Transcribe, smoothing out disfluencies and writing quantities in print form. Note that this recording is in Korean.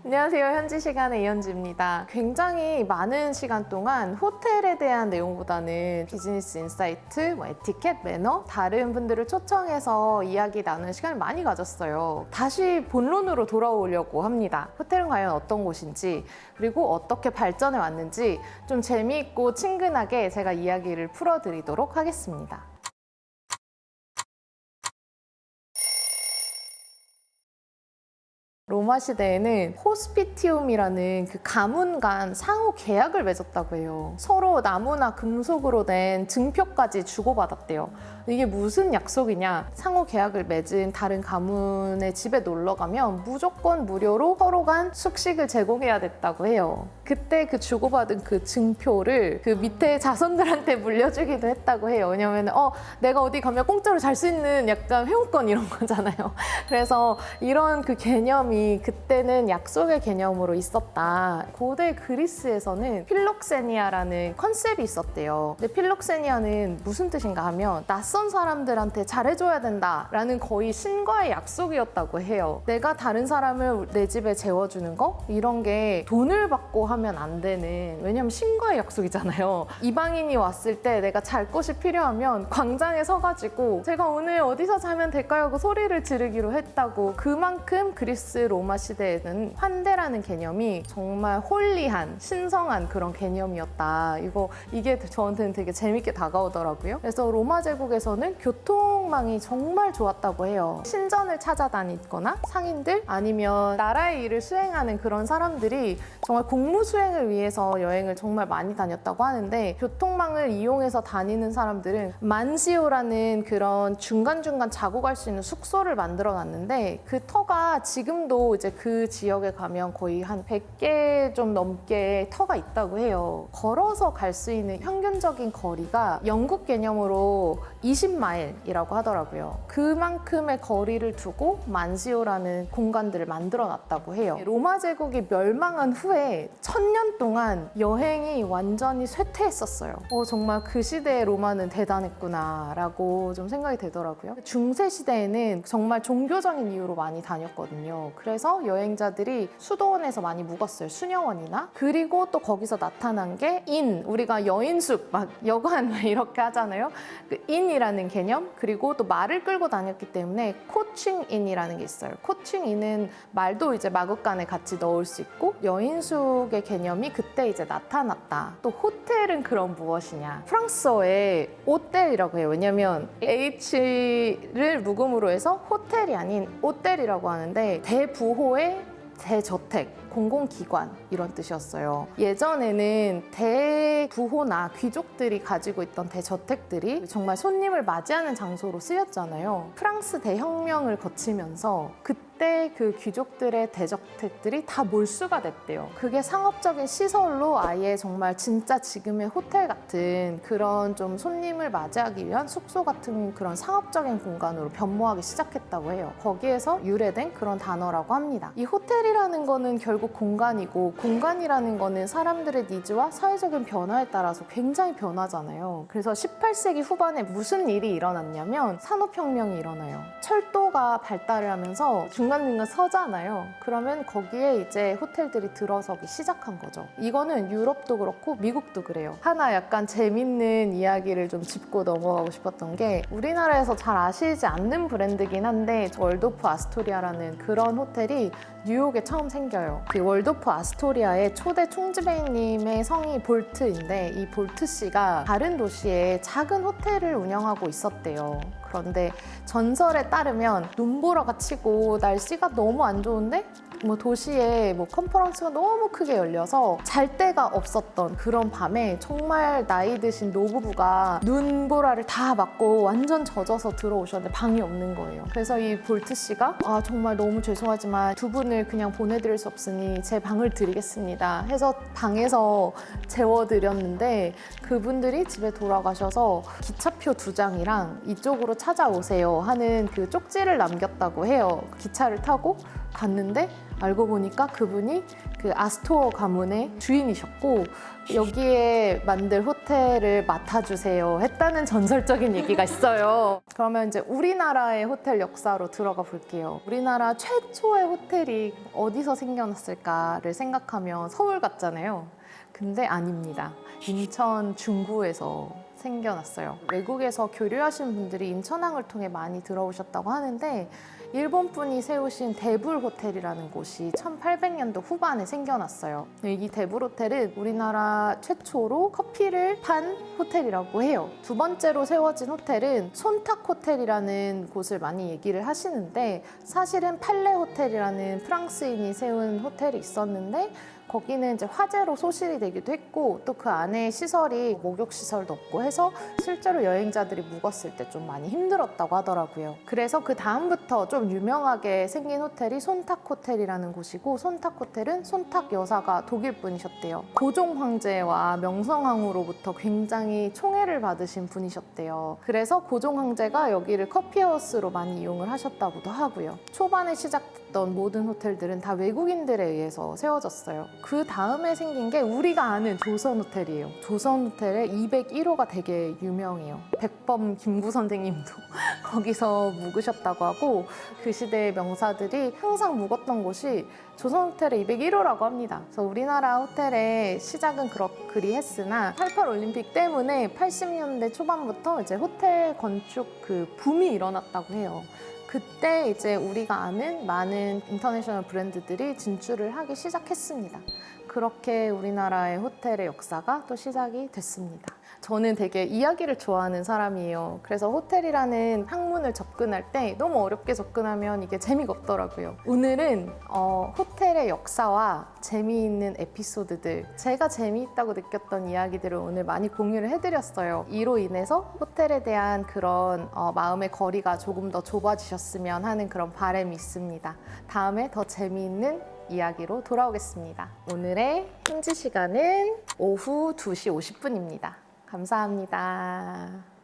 안녕하세요. 현지 시간의 이현지입니다. 굉장히 많은 시간 동안 호텔에 대한 내용보다는 비즈니스 인사이트, 에티켓, 매너, 다른 분들을 초청해서 이야기 나누는 시간을 많이 가졌어요. 다시 본론으로 돌아오려고 합니다. 호텔은 과연 어떤 곳인지, 그리고 어떻게 발전해 왔는지 좀 재미있고 친근하게 제가 이야기를 풀어드리도록 하겠습니다. 로마 시대에는 호스피티움이라는 그 가문 간 상호 계약을 맺었다고 해요. 서로 나무나 금속으로 된 증표까지 주고받았대요. 이게 무슨 약속이냐? 상호 계약을 맺은 다른 가문의 집에 놀러 가면 무조건 무료로 서로 간 숙식을 제공해야 됐다고 해요. 그때 그 주고받은 그 증표를 그 밑에 자손들한테 물려주기도 했다고 해요. 왜냐면 내가 어디 가면 공짜로 잘 수 있는 약간 회원권 이런 거잖아요. 그래서 이런 그 개념이 그때는 약속의 개념으로 있었다. 고대 그리스에서는 필록세니아라는 컨셉이 있었대요. 근데 필록세니아는 무슨 뜻인가 하면 낯선 사람들한테 잘해줘야 된다라는 거의 신과의 약속이었다고 해요. 내가 다른 사람을 내 집에 재워주는 거? 이런 게 돈을 받고 하면 안 되는, 왜냐면 신과의 약속이잖아요. 이방인이 왔을 때 내가 잘 곳이 필요하면 광장에 서가지고 제가 오늘 어디서 자면 될까요? 하고 소리를 지르기로 했다고. 그만큼 그리스 로마 시대에는 환대라는 개념이 정말 홀리한, 신성한 그런 개념이었다. 이게 저한테는 되게 재밌게 다가오더라고요. 그래서 로마 제국에서는 교통망이 정말 좋았다고 해요. 신전을 찾아다니거나 상인들 아니면 나라의 일을 수행하는 그런 사람들이 정말 공무 수행을 위해서 여행을 정말 많이 다녔다고 하는데, 교통망을 이용해서 다니는 사람들은 만시오라는 그런 중간중간 자고 갈 수 있는 숙소를 만들어 놨는데, 그 터가 지금도 이제 그 지역에 가면 거의 한 100개 좀 넘게 터가 있다고 해요. 걸어서 갈 수 있는 평균적인 거리가 영국 개념으로 20마일이라고 하더라고요. 그만큼의 거리를 두고 만시오라는 공간들을 만들어 놨다고 해요. 로마 제국이 멸망한 후에 1000년 동안 여행이 완전히 쇠퇴했었어요. 정말 그 시대의 로마는 대단했구나 라고 좀 생각이 되더라고요. 중세 시대에는 정말 종교적인 이유로 많이 다녔거든요. 그래서 여행자들이 수도원에서 많이 묵었어요. 수녀원이나. 그리고 또 거기서 나타난 게 우리가 여인숙, 막 여관 이렇게 하잖아요. 그 인이라는 개념, 그리고 또 말을 끌고 다녔기 때문에 코칭인이라는 게 있어요. 코칭인은 말도 이제 마구간에 같이 넣을 수 있고, 여인숙의 개념이 그때 이제 나타났다. 또 호텔은 그럼 무엇이냐? 프랑스어에 오텔이라고 해요. 왜냐면 H를 묵음으로 해서 호텔이 아닌 오텔이라고 하는데, 대부호의 대저택, 공공기관 이런 뜻이었어요. 예전에는 대부호나 귀족들이 가지고 있던 대저택들이 정말 손님을 맞이하는 장소로 쓰였잖아요. 프랑스 대혁명을 거치면서 그때 그 귀족들의 대저택들이 다 몰수가 됐대요. 그게 상업적인 시설로 아예 정말 진짜 지금의 호텔 같은 그런 좀 손님을 맞이하기 위한 숙소 같은 그런 상업적인 공간으로 변모하기 시작했다고 해요. 거기에서 유래된 그런 단어라고 합니다. 이 호텔이라는 거는 결국 공간이고, 공간이라는 거는 사람들의 니즈와 사회적인 변화에 따라서 굉장히 변하잖아요. 그래서 18세기 후반에 무슨 일이 일어났냐면 산업혁명이 일어나요. 철도가 발달을 하면서 중간중간 서잖아요. 그러면 거기에 이제 호텔들이 들어서기 시작한 거죠. 이거는 유럽도 그렇고 미국도 그래요. 하나 약간 재밌는 이야기를 좀 짚고 넘어가고 싶었던 게, 우리나라에서 잘 아시지 않는 브랜드긴 한데 월도프 아스토리아라는 그런 호텔이 뉴욕에 처음 생겨요. 그 월도프 아스토리아의 초대 총지배님의 성이 볼트인데, 이 볼트 씨가 다른 도시에 작은 호텔을 운영하고 있었대요. 그런데 전설에 따르면 눈보라가 치고 날씨가 너무 안 좋은데 도시에 컨퍼런스가 너무 크게 열려서 잘 데가 없었던 그런 밤에 정말 나이 드신 노부부가 눈보라를 다 맞고 완전 젖어서 들어오셨는데 방이 없는 거예요. 그래서 이 볼트 씨가 정말 너무 죄송하지만 두 분을 그냥 보내드릴 수 없으니 제 방을 드리겠습니다 해서 방에서 재워드렸는데, 그분들이 집에 돌아가셔서 기차표 2장이랑 이쪽으로 찾아오세요 하는 그 쪽지를 남겼다고 해요. 기차를 타고 갔는데 알고 보니까 그분이 그 아스토어 가문의 주인이셨고 여기에 만들 호텔을 맡아주세요 했다는 전설적인 얘기가 있어요. 그러면 이제 우리나라의 호텔 역사로 들어가 볼게요. 우리나라 최초의 호텔이 어디서 생겨났을까를 생각하면 서울 같잖아요. 근데 아닙니다. 인천 중구에서 생겨났어요. 외국에서 교류하신 분들이 인천항을 통해 많이 들어오셨다고 하는데 일본 분이 세우신 대불 호텔이라는 곳이 1800년도 후반에 생겨났어요. 이 대불 호텔은 우리나라 최초로 커피를 판 호텔이라고 해요. 두 번째로 세워진 호텔은 손탁 호텔이라는 곳을 많이 얘기를 하시는데 사실은 팔레 호텔이라는 프랑스인이 세운 호텔이 있었는데 거기는 이제 화재로 소실이 되기도 했고 또 그 안에 시설이 목욕 시설도 없고 해서 실제로 여행자들이 묵었을 때 좀 많이 힘들었다고 하더라고요. 그래서 그 다음부터 좀 유명하게 생긴 호텔이 손탁 호텔이라는 곳이고 손탁 호텔은 손탁 여사가 독일 분이셨대요. 고종 황제와 명성황후로부터 굉장히 총애를 받으신 분이셨대요. 그래서 고종 황제가 여기를 커피하우스로 많이 이용을 하셨다고도 하고요. 초반에 시작됐던 모든 호텔들은 다 외국인들에 의해서 세워졌어요. 그 다음에 생긴 게 우리가 아는 조선 호텔이에요. 조선 호텔의 201호가 되게 유명해요. 백범 김구 선생님도 거기서 묵으셨다고 하고 그 시대의 명사들이 항상 묵었던 곳이 조선 호텔의 201호라고 합니다. 그래서 우리나라 호텔의 시작은 그리 했으나 88 올림픽 때문에 80년대 초반부터 이제 호텔 건축 그 붐이 일어났다고 해요. 그때 이제 우리가 아는 많은 인터내셔널 브랜드들이 진출을 하기 시작했습니다. 그렇게 우리나라의 호텔의 역사가 또 시작이 됐습니다. 저는 되게 이야기를 좋아하는 사람이에요. 그래서 호텔이라는 학문을 접근할 때 너무 어렵게 접근하면 이게 재미가 없더라고요. 오늘은 호텔의 역사와 재미있는 에피소드들, 제가 재미있다고 느꼈던 이야기들을 오늘 많이 공유를 해드렸어요. 이로 인해서 호텔에 대한 그런 마음의 거리가 조금 더 좁아지셨으면 하는 그런 바람이 있습니다. 다음에 더 재미있는 이야기로 돌아오겠습니다. 오늘의 현지 시간은 오후 2시 50분입니다. 감사합니다.